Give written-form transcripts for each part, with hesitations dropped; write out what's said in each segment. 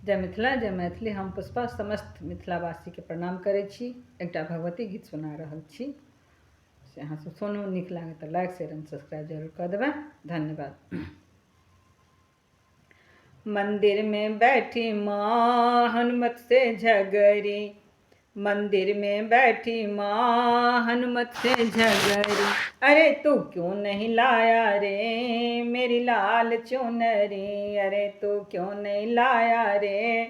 जय मिथिला जय मैथिली। हम पुष्पा समस्त मिथिलावासी के प्रणाम करै छी। एकटा भगवती गीत सुना रहल छी से अहाँ सब सुनू। नीक लागे तो लाइक शेयर एंड सब्सक्राइब जरूर कर देबै। धन्यवाद। मंदिर में बैठी माँ हनुमत से झगड़ी, मंदिर में बैठी माँ हनुमत से झगड़ी। अरे तू क्यों नहीं लाया रे मेरी लाल चुनरी, अरे तू क्यों नहीं लाया रे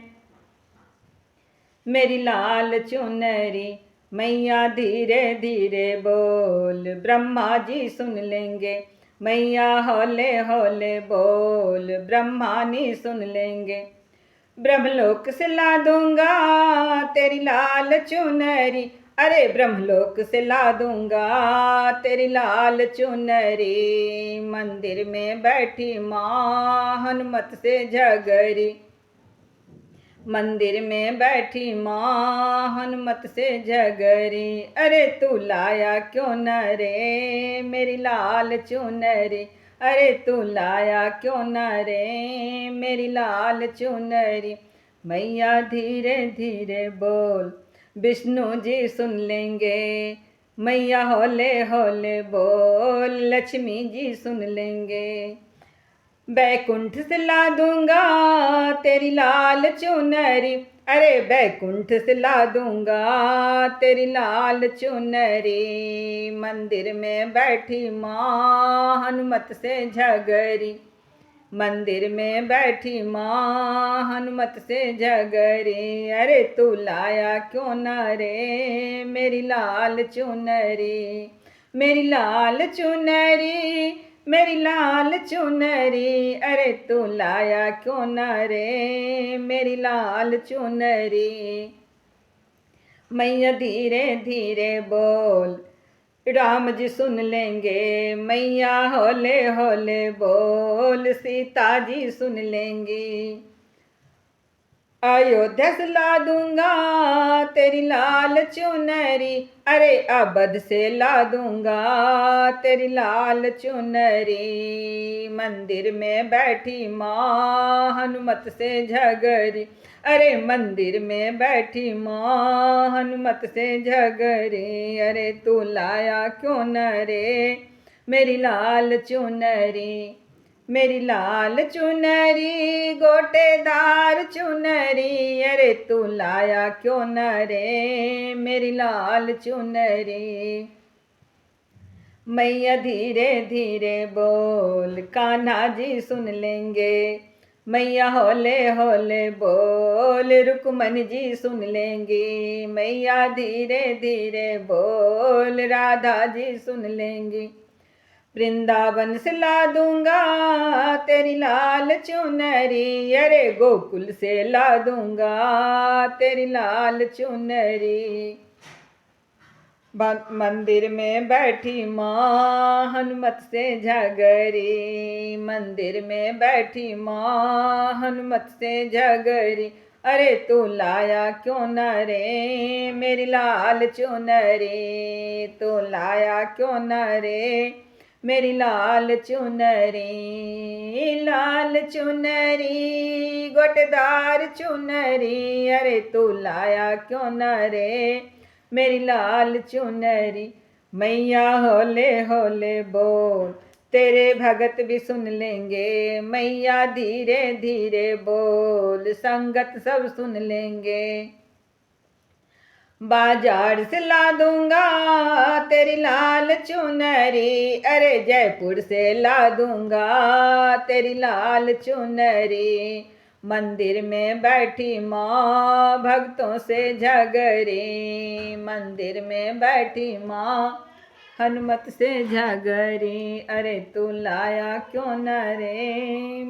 मेरी लाल चुनरी। मैया धीरे धीरे बोल ब्रह्मा जी सुन लेंगे, मैया हौले हौले बोल ब्रह्मानी सुन लेंगे। ब्रह्मलोक से ला दूंगा तेरी लाल चुनरी, अरे ब्रह्मलोक से ला दूंगा तेरी लाल चुनरी। मंदिर में बैठी माँ हनुमत से झगड़ी, मंदिर में बैठी माँ हनुमत से झगड़ी। अरे तू लाया क्यों न रे मेरी लाल चुनरी, अरे तू लाया क्यों न रे मेरी लाल चुनरी। मैया धीरे धीरे बोल विष्णु जी सुन लेंगे, मैया हौले हौले बोल लक्ष्मी जी सुन लेंगे। बैकुंठ से ला दूंगा तेरी लाल चुनरी, अरे बैकुंठ से ला दूंगा तेरी लाल चुनरी। मंदिर में बैठी माँ हनुमत से झगड़ी, मंदिर में बैठी माँ हनुमत से झगड़ी। अरे तू लाया क्यों न रे मेरी लाल चुनरी, मेरी लाल चुनरी, मेरी लाल चुनरी। अरे तू लाया क्यों न रे मेरी लाल चुनरी। मैया धीरे धीरे बोल राम जी सुन लेंगे, मैया हौले हौले बोल सीता जी सुन लेंगी। अयोध्या से ला दूंगा तेरी लाल चुनरी, अरे अवध से ला दूंगा तेरी लाल चुनरी। मंदिर में बैठी माँ हनुमत से झगड़ी, अरे मंदिर में बैठी माँ हनुमत से झगड़ी। अरे तू लाया क्यों न रे मेरी लाल चुनरी, मेरी लाल चुनरी गोटेदार चुनरी। अरे तू लाया क्यों न रे मेरी लाल चुनरी। मैया धीरे धीरे बोल कान्हा जी सुन लेंगे, मैया हौले हौले बोल रुक्मणी जी सुन लेंगी। मैया धीरे धीरे बोल राधा जी सुन लेंगी। वृंदावन से ला दूंगा तेरी लाल चुनरी, अरे गोकुल से ला दूंगा तेरी लाल चुनरी। मंदिर में बैठी माँ हनुमत से झगड़ी, मंदिर में बैठी माँ हनुमत से झगड़ी। अरे तू लाया क्यों न रे मेरी लाल चुनरी, तू लाया क्यों न रे मेरी लाल चुनरी। लाल चुनरी गोटेदार चुनरी, अरे तू लाया क्यों न रे मेरी लाल चुनरी। मैया हौले हौले बोल तेरे भगत भी सुन लेंगे, मैया धीरे धीरे बोल संगत सब सुन लेंगे। बाजार से ला दूंगा तेरी लाल चुनरी, अरे जयपुर से ला दूंगा तेरी लाल चुनरी। मंदिर में बैठी माँ भक्तों से झगड़ी, मंदिर में बैठी माँ हनुमत से झगड़ी। अरे तू लाया क्यों न रे